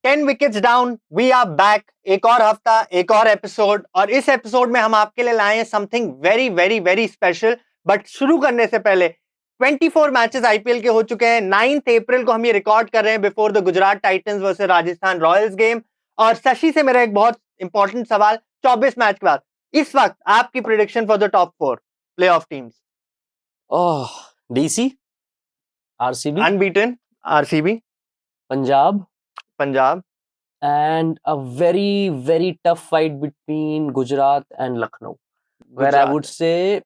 10 wickets down, we are back. एक और हफ्ता, एक और एपिसोड, और इस एपिसोड में हम आपके लिए लाए हैं something very very very special. But शुरू करने से पहले 24 मैचेस आईपीएल के हो चुके हैं। 9 अप्रैल को हम ये रिकॉर्ड कर रहे हैं before the Gujarat Titans versus Rajasthan Royals game. और शशि से मेरा एक बहुत इंपॉर्टेंट सवाल, 24 मैच के बाद इस वक्त आपकी prediction for the top 4 playoff teams? DC, RCB, unbeaten RCB, Punjab, and a very very tough fight between Gujarat and Lucknow, where I would say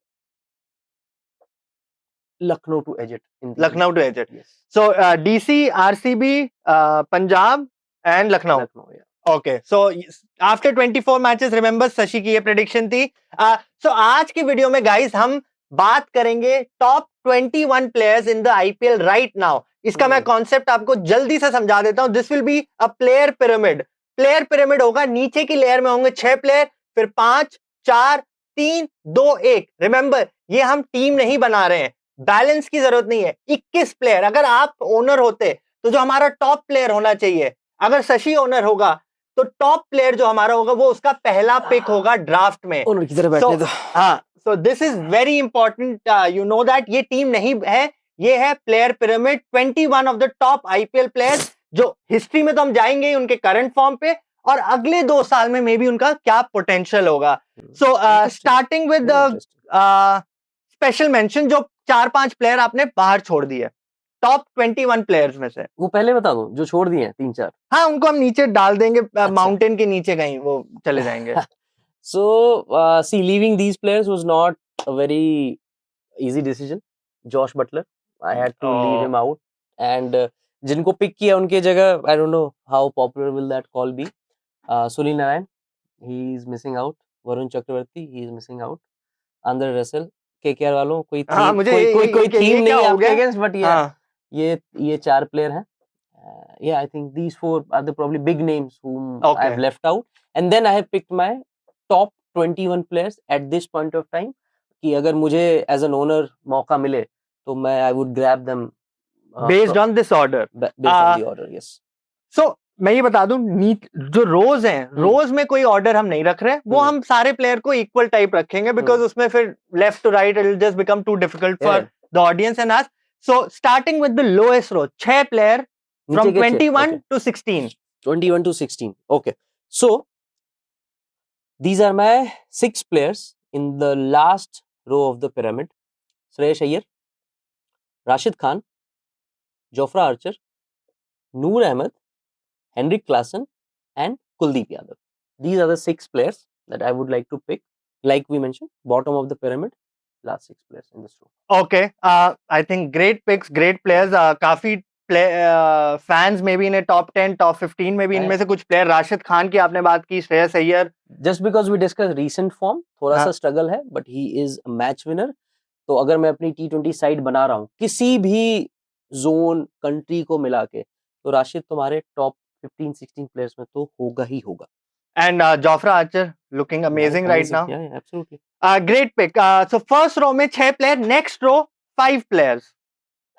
Lucknow to edge it. Yes. So DC, RCB, Punjab and Lucknow. Yeah. Okay. So after 24 matches, remember Shashi की ये prediction थी. So आज की video में guys हम बात करेंगे top 21 players in the IPL right now. इसका मैं कॉन्सेप्ट आपको जल्दी से समझा देता हूं. This will be a player pyramid. Player pyramid होगा, नीचे की लेयर में होंगे 6 प्लेयर, फिर 5 4 3 2 1. रिमेंबर, ये हम टीम नहीं बना रहे हैं, बैलेंस की जरूरत नहीं है. 21 प्लेयर. अगर आप ओनर होते तो जो हमारा टॉप प्लेयर होना चाहिए, अगर शशि ओनर होगा तो टॉप प्लेयर जो हमारा होगा वो उसका पहला पिक होगा ड्राफ्ट में. ओनर की तरह बैठने दो. हाँ, so this is very important. You know that ये टीम नहीं है, ये है player pyramid. 21 of the top IPL players जो हिस्ट्री में तो हम जाएंगे उनके करंट फॉर्म पे, और अगले 2 साल में मे बी उनका क्या पोटेंशियल होगा. सो स्टार्टिंग विद स्पेशल मेंशन, जो 4-5 प्लेयर आपने बाहर छोड़ दिए टॉप 21 प्लेयर्स में से. वो पहले बता दो जो छोड़ दिए हैं 3-4. हाँ, उनको हम नीचे डाल देंगे, माउंटेन के नीचे कहीं वो चले जाएंगे. So see, leaving these players was not a very easy decision. Josh Butler, I had to leave him out, and जिनको पिक किया उनके जगह, I don't know how popular will that call be. Sunil Narine, he is missing out. Varun Chakravarti, he is missing out. Andre Russell, KKR वालों कोई theme नहीं है आपके against, but ये 4 प्लेयर हैं. Yeah, I think these 4 are the probably big names whom I have left out, and then I have picked my top 21 players at this point of time. कि अगर मुझे as an owner मौका मिले तो मैं I would grab them based on this order. Based on the order, yes. So मैं ये बता दूं, जो रोज हैं, रोज में कोई ऑर्डर हम नहीं रख रहे, वो हम सारे प्लेयर को इक्वल टाइप रखेंगे, बिकॉज उसमें फिर left to right it will just become too difficult for the audience and us. So starting with the lowest row, 6 player from 21 to 16. 21 to 16. Okay. So these are my 6 players in the last row of the pyramid. Shreyas Iyer, Rashid Khan, Jofra Archer, Noor Ahmed, Henrik Klaasen and Kuldeep Yadav. These are the 6 players that I would like to pick. Like we mentioned, bottom of the pyramid, last 6 players in this row. Okay. I think great picks, great players. काफी fans में भी इन्हें top 10 top 15 में भी इनमें से कुछ player. Rashid Khan की आपने बात की, Shreyas Iyer, just because we discuss recent form, थोड़ा सा स्ट्रगल है, but he is a match winner. तो अगर मैं अपनी T20 साइड बना रहा हूँ किसी भी जोन कंट्री को मिला के, तो राशिद तुम्हारे टॉप 15-16 प्लेयर्स में तो होगा ही होगा. And Jofra Archer looking amazing right now. Absolutely great pick. So first row में 6 प्लेयर, नेक्स्ट रो 5 प्लेयर्स.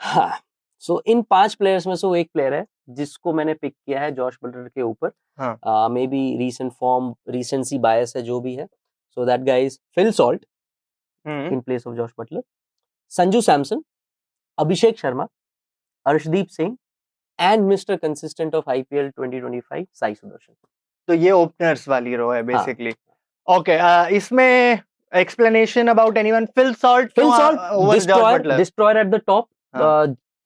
हाँ, सो इन 5 प्लेयर्स में से वो एक प्लेयर है जिसको मैंने पिक किया है जॉश बटलर के ऊपर. May be recent form, recency bias है, जो भी है. So that guy is Phil Salt in place of Jos Buttler. Sanju Samson, Abhishek Sharma, Arshdeep Singh and mister consistent of IPL 2025 Sai Sudharsan. तो ये ओपनर्स वाली रो है बेसिकली. ओके, इसमें explanation about anyone? Phil Salt destroyer at the top.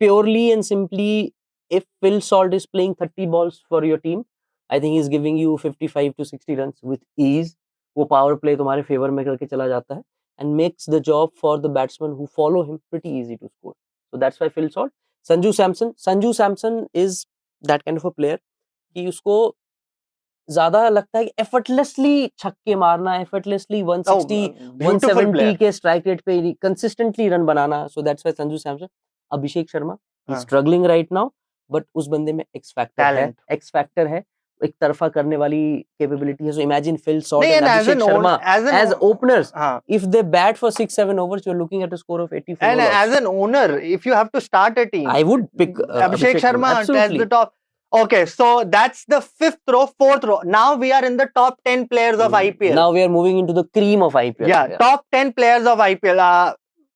Purely and simply, if Phil Salt is playing 30 balls for your team, I think he's giving you 55 to 60 runs with ease. वो power play तुम्हारे favor में करके चला जाता है and makes the job for the batsmen who follow him pretty easy to score. So that's why Phil Salt. Sanju Samson is that kind of a player कि उसको ज्यादा लगता है कि effortlessly छक्के मारना, effortlessly 160, 170 के strike rate पे consistently run banana. So that's why Sanju Samson. Abhishek Sharma struggling right now, but उस बंदे में एक्स फैक्टर है, एक तरफा करने वाली कैपेबिलिटी है. So imagine Phil Salt and Abhishek Sharma as openers, if they bat for 6-7 overs, you are looking at a score of 84. And as an owner, if you have to start a team, I would pick Abhishek Sharma as the top. Okay, so that's the fifth row, fourth row. Now we are in the top 10 players of IPL. Now we are moving into the cream of IPL. Yeah, top 10 players of IPL.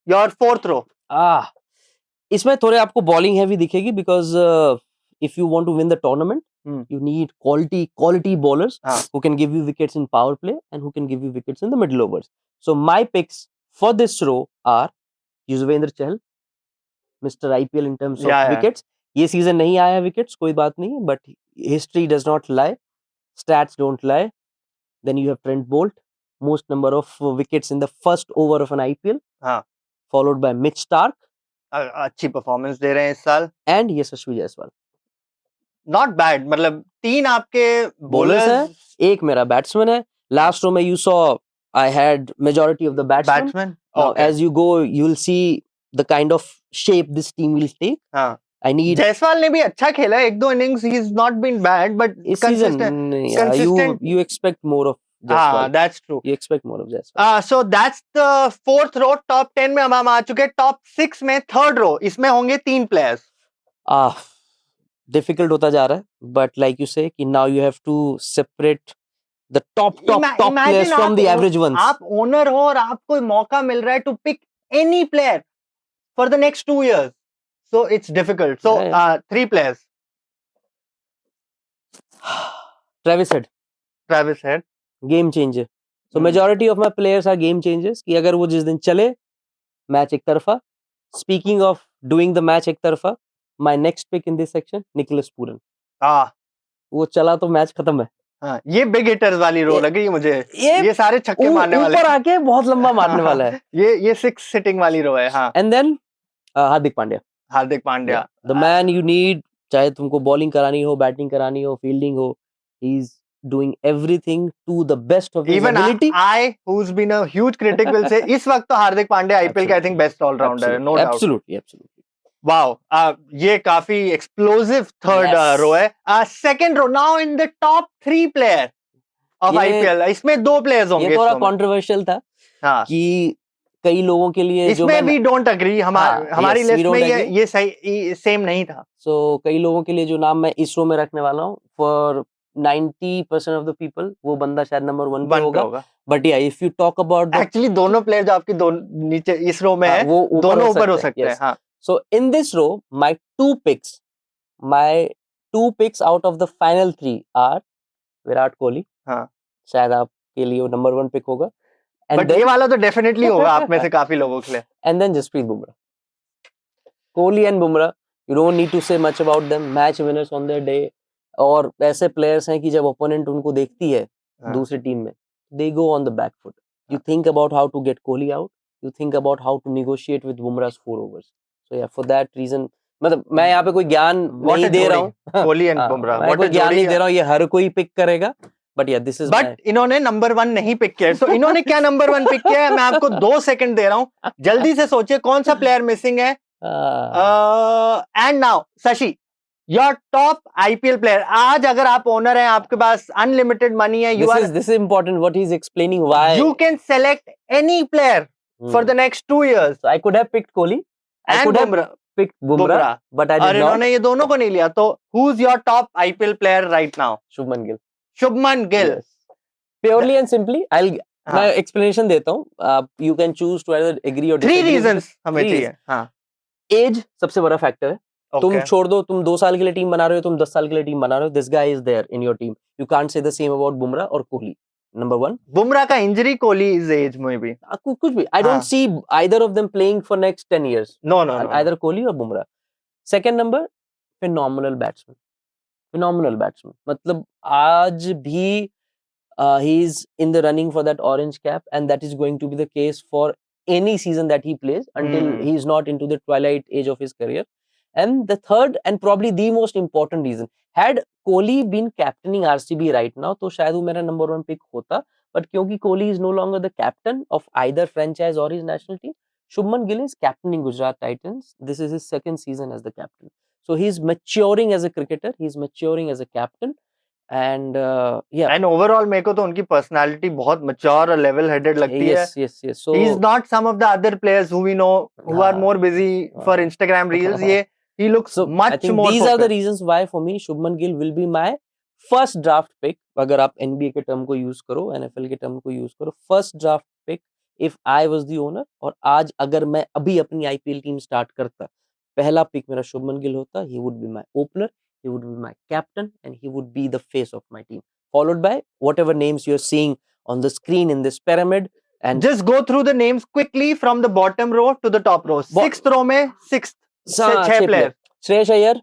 Your fourth row. इसमें थोड़े आपको bowling heavy दिखेगी because if you want to win the tournament, you need quality bowlers who can give you wickets in power play and who can give you wickets in the middle overs. So my picks for this row are Yuzvendra Chahal, Mr. IPL in terms of wickets. ये season नहीं आया wickets, कोई बात नहीं, but history does not lie, stats don't lie. Then you have Trent Bolt, most number of wickets in the first over of an IPL, followed by Mitch Starc. अच्छी performance दे रहे हैं इस साल. And Yashasvi Jaiswal. Not bad. मतलब 3 आपके bowlers हैं, एक मेरा batsman है. Last row में you saw I had majority of the batsmen. Now, as you go, you will see the kind of shape this team will take. I need. Jaiswal ने भी अच्छा खेला, 1-2 innings. He's not been bad, but consistent. You expect more of Jaiswal. That's true. You expect more of Jaiswal. So that's the fourth row. Top 10 में हम आ चुके. Top 6 में third row. इसमें होंगे 3 players. Difficult होता जा रहा है. But like you say, कि now you have to separate the top players from the average ones. आप owner हो और आपको मौका मिल रहा है to pick any player for the next 2 years. So it's difficult. So 3 players. Travis Head. Game changer. So majority of my players are game changers. कि अगर वो जिस दिन चले, match एक तरफा. Speaking of doing the match एक तरफा, my next pick in this section, Nicholas Pooran. वो चला तो मैच खत्म है. ये बिग हिटर्स वाली रो लगी मुझे. ये सारे छक्के मारने वाले. ऊपर आके बहुत लंबा मारने वाला है. ये 6 सिटिंग वाली रो है. हाँ. And then Hardik Pandya. The man you need, चाहे तुमको बॉलिंग करानी हो, बैटिंग करानी हो, फील्डिंग हो, he's doing everything to the best of his ability. Even I, who's been a huge critic, will say इस वक्त तो हार्दिक पांड्या IPL का I think best all rounder है, no doubt. Absolutely. Wow, ये काफी explosive third row है. Second row now in the top 3 player of IPL. इसमें 2 players होंगे. ये थोड़ा controversial था कि कई लोगों के लिए इसमें we don't agree. हमारी लिस्ट में ये सही सेम नहीं था. So कई लोगों के लिए जो नाम मैं इस रो में रखने वाला हूँ, for 90% of the people वो बंदा शायद नंबर 1 पे होगा. But yeah, if you talk about actually दोनों प्लेयर जो आपकी नीचे इस रो में है, दोनों ऊपर हो सकते हैं. हाँ. So in this row, my two picks out of the final 3 are Virat Kohli. हाँ. शायद आपके लिए वो नंबर 1 पिक होगा. But ये वाला तो definitely होगा आप में से काफी लोगों के लिए. And then Jasprit Bumrah. Kohli and Bumrah, you don't need to say much about them. Match winners on their day. और ऐसे players हैं कि जब opponent उनको देखती है दूसरी टीम में, they go on the back foot. You think about how to get Kohli out. You think about how to negotiate with Bumrah's 4 overs. So yeah, for that reason, मतलब मैं यहाँ पे कोई ज्ञान नहीं दे रहा हूँ. कोहली एंड बुमराह. मैं कोई ज्ञान नहीं दे रहा हूँ. ये हर कोई पिक करेगा. But yeah, this is. But इन्होंने नंबर 1 नहीं पिक किया. So इन्होंने क्या नंबर 1 पिक किया है? मैं आपको 2 सेकंड दे रहा हूँ. जल्दी से सोचिए कौन सा प्लेयर मिसिंग है. And now, Sashi, your top IPL player. आज अगर आप ओनर हैं, आपके पास unlimited money है. This is important. What he's explaining why. You can select any player for the next 2 years. So I could have picked Kohli. I could have picked Bumrah, but I did not. इन्होंने ये दोनों को नहीं लिया. तो who's your top IPL player right now? Shubman Gill. Yes. Purely and simply, मैं explanation देता हूँ. You can choose to either agree or disagree. 3 reasons हमें चाहिए. हाँ. Age सबसे बड़ा factor है. तुम छोड़ दो, तुम 2 साल के लिए टीम बना रहे हो, तुम 10 साल के लिए टीम बना रहे हो. This guy is there in your team. You can't say the same about Bumrah or Kohli. Number 1. Bumrah का इंजरी, कोहली इज एज में भी कुछ भी. I don't see either of them playing for next 10 years. No. Either Kohli or Bumrah. Second number, phenomenal batsman. मतलब आज भी he is in the running for that orange cap, and that is going to be the case for any season that he plays until he is not into the twilight age of his career. And the third and probably the most important reason, had Kohli been captaining RCB right now, तो शायद वो मेरा number 1 pick होता. But क्योंकि Kohli is no longer the captain of either franchise or his national team, Shubman Gill is captaining Gujarat Titans. This is his 2nd season as the captain. So he's maturing as a cricketer. He's maturing as a captain. And yeah. And overall मेरे को तो उनकी personality बहुत mature और level headed लगती है. Yes. So he's not some of the other players who we know who are more busy for Instagram reels. ये He looks So I much think more these are the focused. reasons why for me Shubman Gill will be my first draft pick. अगर आप NBA के term को use करो, NFL के term को use करो, first draft pick if I was the owner, और आज अगर मैं अभी अपनी आईपीएल टीम स्टार्ट करता, पहला पिक मेरा शुभमन गिल होता. He would be my opener, he would be my captain, and he would be the face of my team, followed by whatever names you're seeing on the screen in this pyramid. And just go through the names quickly from the bottom row to the top row. Sixth row में sixth छह player. Shreyas Iyer,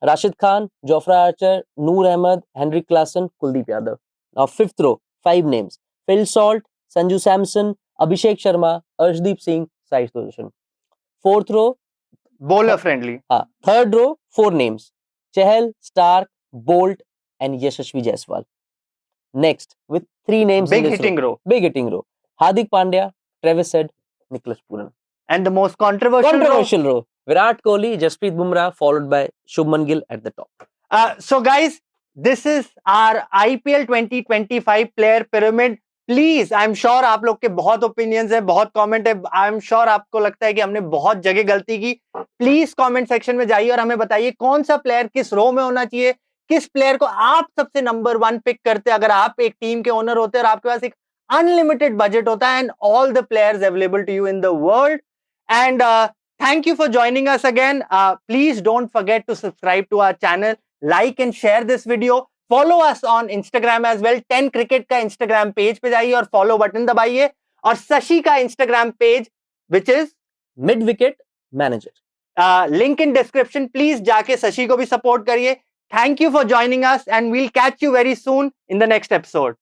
Rashid Khan, Jofra Archer, Noor Ahmad, Heinrich Klaasen, Kuldeep Yadav. Now fifth row, 5 names: Phil Salt, Sanju Samson, Abhishek Sharma, Arshdeep Singh, Sai Sudarshan. Fourth row, bowler friendly. Third row, 4 names: Chahal, Stark, Bolt, and Yashasvi Jaiswal. Next, with 3 names big in this hitting row. Big hitting row: Hardik Pandya, Travis Head, Nicholas Pooran. And the most controversial row: Virat Kohli, Jasprit Bumrah, followed by Shubman Gill at the top. So guys, this is our IPL 2025 player pyramid. Please I am sure आप लोग के बहुत opinions है, बहुत comment है. I am sure आपको लगता है कि हमने बहुत जगह गलती की. प्लीज कमेंट सेक्शन में जाइए और हमें बताइए कौन सा प्लेयर किस रो में होना चाहिए, किस प्लेयर को आप सबसे नंबर 1 पिक करते. अगर आप एक टीम के ओनर होते हैं और आपके पास एक अनलिमिटेड बजट होता है and all the players available to you in the world. And thank you for joining us again. Please don't forget to subscribe to our channel, like and share this video. Follow us on Instagram as well. 10 cricket का Instagram page पे जाइए और follow button दबाइए. और शशि का Instagram page which is Mid Wicket Manager. Link in description. Please जाके शशि को भी support करिए. Thank you for joining us and we'll catch you very soon in the next episode.